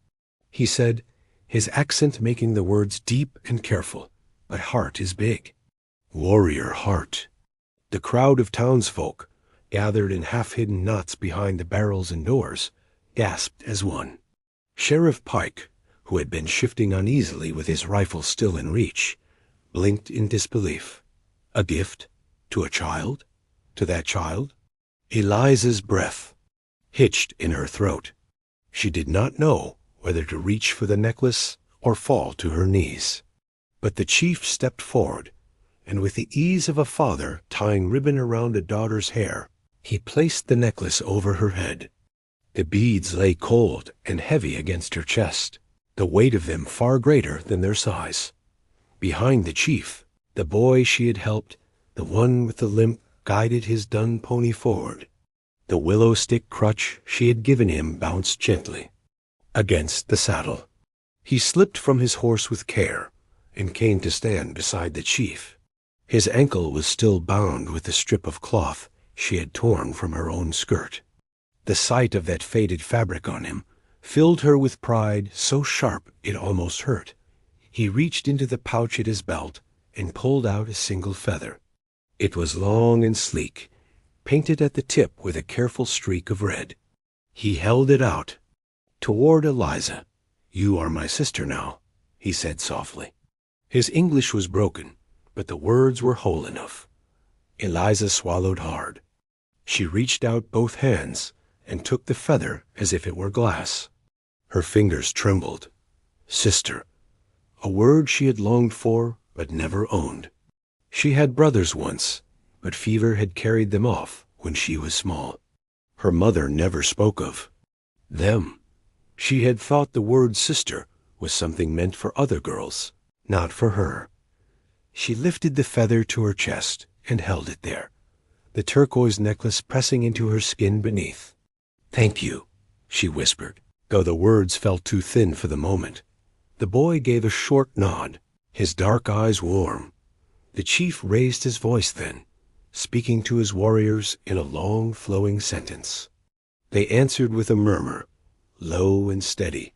S1: he said, his accent making the words deep and careful. "But heart is big. Warrior heart." The crowd of townsfolk, gathered in half-hidden knots behind the barrels and doors, gasped as one. Sheriff Pike, who had been shifting uneasily with his rifle still in reach, blinked in disbelief. A gift? To a child? To that child? Eliza's breath hitched in her throat. She did not know whether to reach for the necklace or fall to her knees. But the chief stepped forward, and with the ease of a father tying ribbon around a daughter's hair, he placed the necklace over her head. The beads lay cold and heavy against her chest, the weight of them far greater than their size. Behind the chief, the boy she had helped, the one with the limp, guided his dun pony forward. The willow stick crutch she had given him bounced gently against the saddle. He slipped from his horse with care and came to stand beside the chief. His ankle was still bound with the strip of cloth she had torn from her own skirt. The sight of that faded fabric on him filled her with pride so sharp it almost hurt. He reached into the pouch at his belt and pulled out a single feather. It was long and sleek, painted at the tip with a careful streak of red. He held it out toward Eliza. "You are my sister now," he said softly. His English was broken, but the words were whole enough. Eliza swallowed hard. She reached out both hands and took the feather as if it were glass. Her fingers trembled. Sister, a word she had longed for but never owned. She had brothers once, but fever had carried them off when she was small. Her mother never spoke of them. She had thought the word sister was something meant for other girls, not for her. She lifted the feather to her chest and held it there, the turquoise necklace pressing into her skin beneath. "Thank you," she whispered, though the words felt too thin for the moment. The boy gave a short nod, his dark eyes warm. The chief raised his voice then, speaking to his warriors in a long, flowing sentence. They answered with a murmur, low and steady,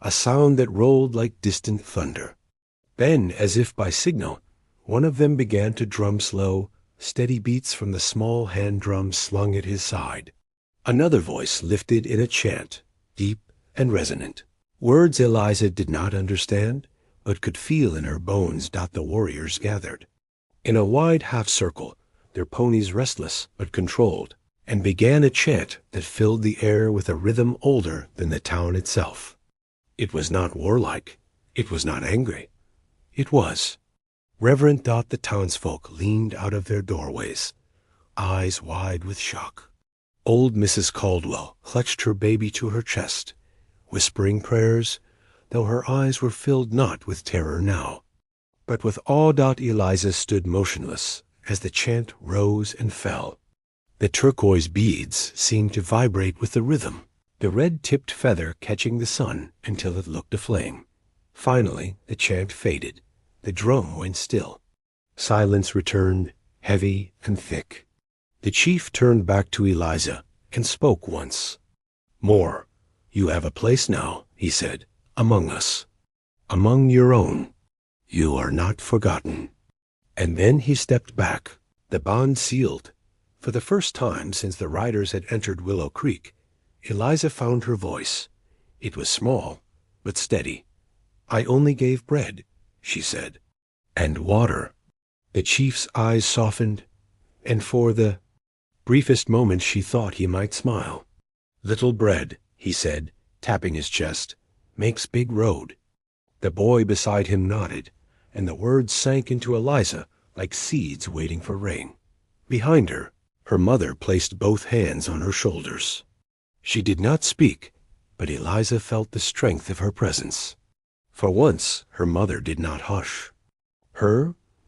S1: a sound that rolled like distant thunder. Then, as if by signal, one of them began to drum slow, steady beats from the small hand drum slung at his side. Another voice lifted in a chant, deep and resonant. Words Eliza did not understand, but could feel in her bones. The warriors gathered in a wide half-circle, their ponies restless but controlled, and began a chant that filled the air with a rhythm older than the town itself. It was not warlike. It was not angry. It was reverent. The townsfolk leaned out of their doorways, eyes wide with shock. Old Mrs. Caldwell clutched her baby to her chest, whispering prayers, though her eyes were filled not with terror now, but with awe. Eliza stood motionless as the chant rose and fell. The turquoise beads seemed to vibrate with the rhythm, the red-tipped feather catching the sun until it looked aflame. Finally, the chant faded. The drum went still. Silence returned, heavy and thick. The chief turned back to Eliza and spoke once more. "You have a place now," he said, "among us, among your own. You are not forgotten." And then he stepped back, the bond sealed. For the first time since the riders had entered Willow Creek, Eliza found her voice. It was small, but steady. "I only gave bread," she said, "and water." The chief's eyes softened, and for the briefest moment she thought he might smile. "Little bread," he said, tapping his chest, "makes big road." The boy beside him nodded, and the words sank into Eliza like seeds waiting for rain. Behind her, her mother placed both hands on her shoulders. She did not speak, but Eliza felt the strength of her presence. For once, her mother did not hush.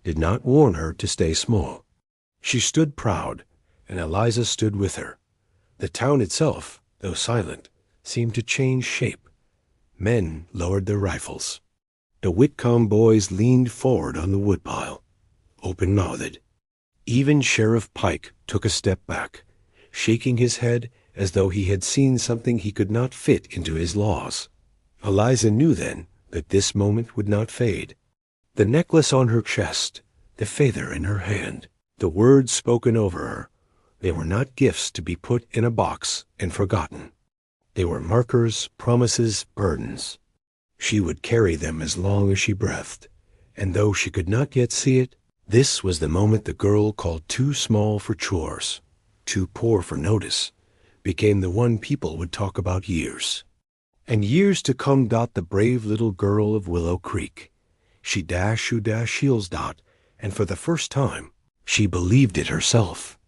S1: Did not warn her to stay small. She stood proud, and Eliza stood with her. The town itself, though silent, seemed to change shape. Men lowered their rifles. The Whitcomb boys leaned forward on the woodpile, open-mouthed. Even Sheriff Pike took a step back, shaking his head as though he had seen something he could not fit into his laws. Eliza knew then that this moment would not fade. The necklace on her chest, the feather in her hand, the words spoken over her, they were not gifts to be put in a box and forgotten. They were markers, promises, burdens. She would carry them as long as she breathed, and though she could not yet see it, this was the moment the girl called too small for chores, too poor for notice, became the one people would talk about years. And years to come. The brave little girl of Willow Creek. She dash who dash heels. And for the first time, she believed it herself.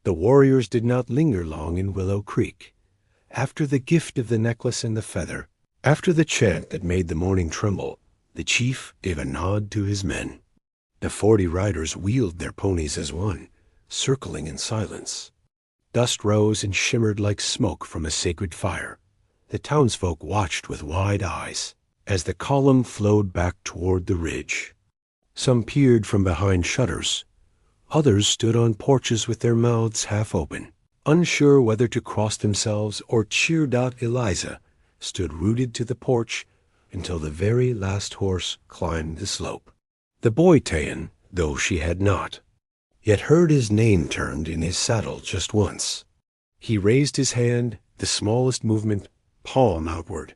S1: The warriors did not linger long in Willow Creek. After the gift of the necklace and the feather, after the chant that made the morning tremble, the chief gave a nod to his men. The 40 riders wheeled their ponies as one, circling in silence. Dust rose and shimmered like smoke from a sacred fire. The townsfolk watched with wide eyes as the column flowed back toward the ridge. Some peered from behind shutters. Others stood on porches with their mouths half open, unsure whether to cross themselves or cheer. Eliza stood rooted to the porch until the very last horse climbed the slope. The boy Tayan, though she had not, yet heard his name turned in his saddle just once. He raised his hand, the smallest movement, palm outward.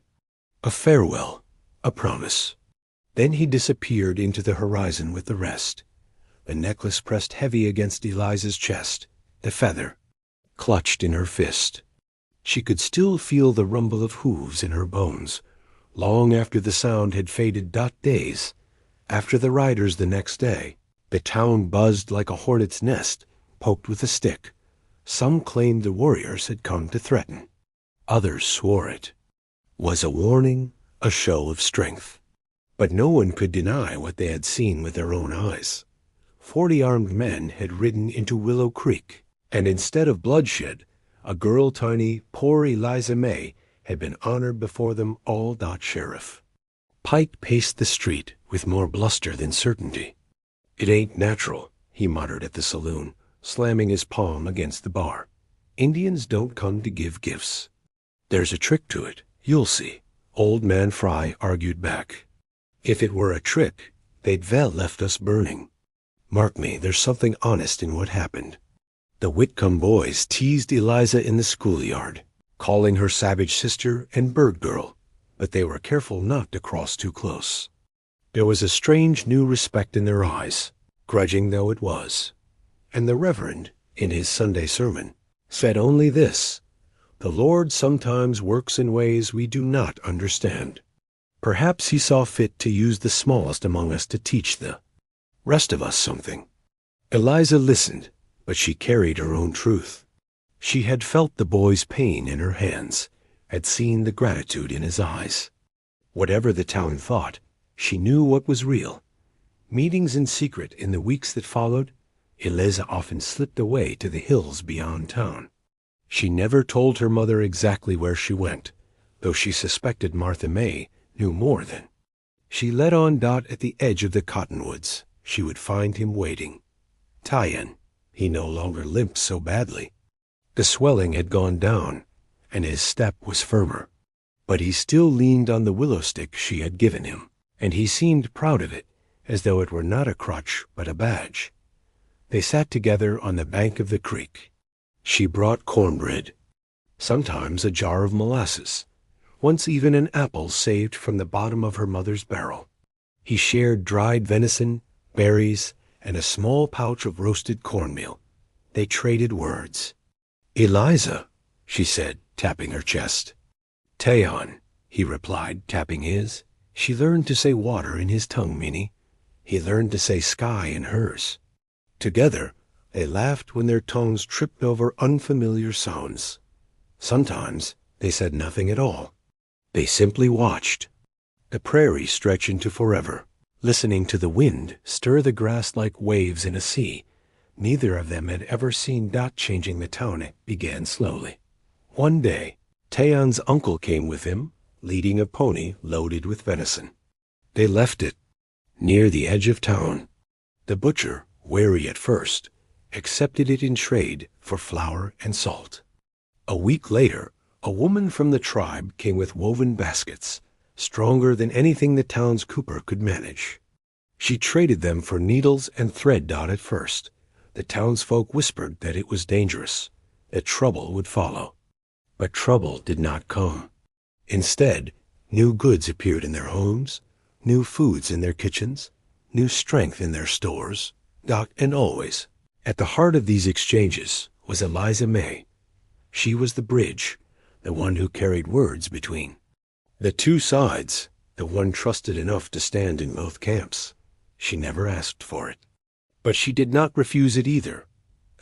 S1: A farewell, a promise. Then he disappeared into the horizon with the rest. The necklace pressed heavy against Eliza's chest, the feather clutched in her fist. She could still feel the rumble of hooves in her bones, long after the sound had faded. Days after the riders the next day, the town buzzed like a hornet's nest, poked with a stick. Some claimed the warriors had come to threaten. Others swore it was a warning, a show of strength. But no one could deny what they had seen with their own eyes. 40 armed men had ridden into Willow Creek, and instead of bloodshed, a girl tiny, poor Eliza May, had been honored before them all. Sheriff Pike paced the street with more bluster than certainty. "It ain't natural," he muttered at the saloon, slamming his palm against the bar. "Indians don't come to give gifts." "There's a trick to it, you'll see," Old Man Fry argued back. "If it were a trick, they'd vel left us burning. Mark me, there's something honest in what happened." The Whitcomb boys teased Eliza in the schoolyard, calling her savage sister and bird girl, but they were careful not to cross too close. There was a strange new respect in their eyes, grudging though it was. And the Reverend, in his Sunday sermon, said only this: "The Lord sometimes works in ways we do not understand." Perhaps he saw fit to use the smallest among us to teach the rest of us something. Eliza listened, but she carried her own truth. She had felt the boy's pain in her hands, had seen the gratitude in his eyes. Whatever the town thought, she knew what was real. Meetings in secret in the weeks that followed, Eliza often slipped away to the hills beyond town. She never told her mother exactly where she went, though she suspected Martha May knew more than. She led on. At the edge of the cottonwoods, she would find him waiting. Tayan, he no longer limped so badly. The swelling had gone down, and his step was firmer. But he still leaned on the willow stick she had given him, and he seemed proud of it, as though it were not a crutch but a badge. They sat together on the bank of the creek. She brought cornbread, sometimes a jar of molasses, once even an apple saved from the bottom of her mother's barrel. He shared dried venison, berries, and a small pouch of roasted cornmeal. They traded words. "Eliza," she said, tapping her chest. "Tayan," he replied, tapping his. She learned to say water in his tongue, Minnie. He learned to say sky in hers. Together, they laughed when their tongues tripped over unfamiliar sounds. Sometimes they said nothing at all. They simply watched the prairie stretch into forever, listening to the wind stir the grass like waves in a sea. Neither of them had ever seen. Changing the town, it began slowly. One day, Tayan's uncle came with him, leading a pony loaded with venison. They left it near the edge of town. The butcher, wary at first, accepted it in trade for flour and salt. A week later, a woman from the tribe came with woven baskets, stronger than anything the town's cooper could manage. She traded them for needles and thread. At first, the townsfolk whispered that it was dangerous, that trouble would follow. But trouble did not come. Instead, new goods appeared in their homes, new foods in their kitchens, new strength in their stores. And always, at the heart of these exchanges, was Eliza May. She was the bridge, the one who carried words between the two sides, the one trusted enough to stand in both camps. She never asked for it. But she did not refuse it either.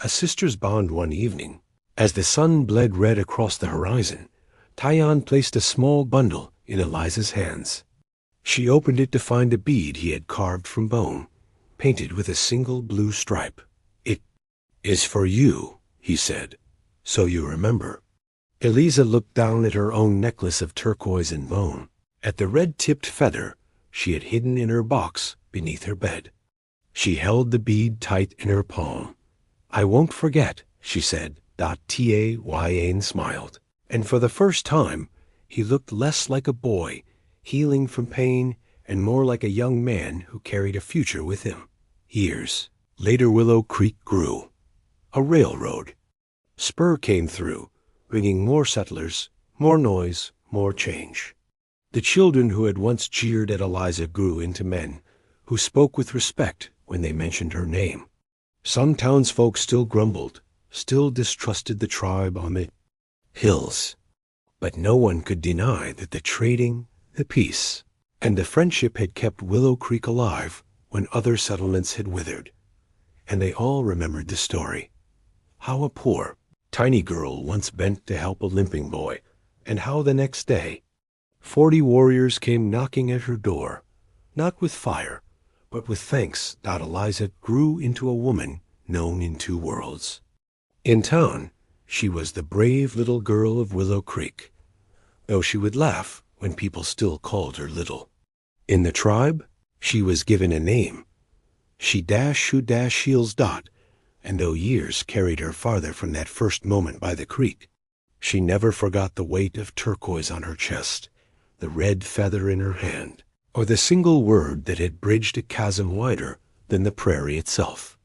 S1: A sister's bond one evening, as the sun bled red across the horizon, Tayan placed a small bundle in Eliza's hands. She opened it to find a bead he had carved from bone. painted with a single blue stripe. "It is for you," he said, "so you remember." Eliza looked down at her own necklace of turquoise and bone, at the red-tipped feather she had hidden in her box beneath her bed. She held the bead tight in her palm. "I won't forget," she said. Tayane smiled, and for the first time he looked less like a boy healing from pain and more like a young man who carried a future with him. Years later, Willow Creek grew. A railroad spur came through, bringing more settlers, more noise, more change. The children who had once jeered at Eliza grew into men who spoke with respect when they mentioned her name. Some townsfolk still grumbled, still distrusted the tribe on the hills. But no one could deny that the trading, the peace, and the friendship had kept Willow Creek alive when other settlements had withered. And they all remembered the story. How a poor, tiny girl once bent to help a limping boy, and how the next day 40 warriors came knocking at her door, not with fire, but with thanks. Eliza grew into a woman known in 2 worlds. In town, she was the brave little girl of Willow Creek, though she would laugh when people still called her little. In the tribe, she was given a name. She Shields. And though years carried her farther from that first moment by the creek, she never forgot the weight of turquoise on her chest, the red feather in her hand, or the single word that had bridged a chasm wider than the prairie itself.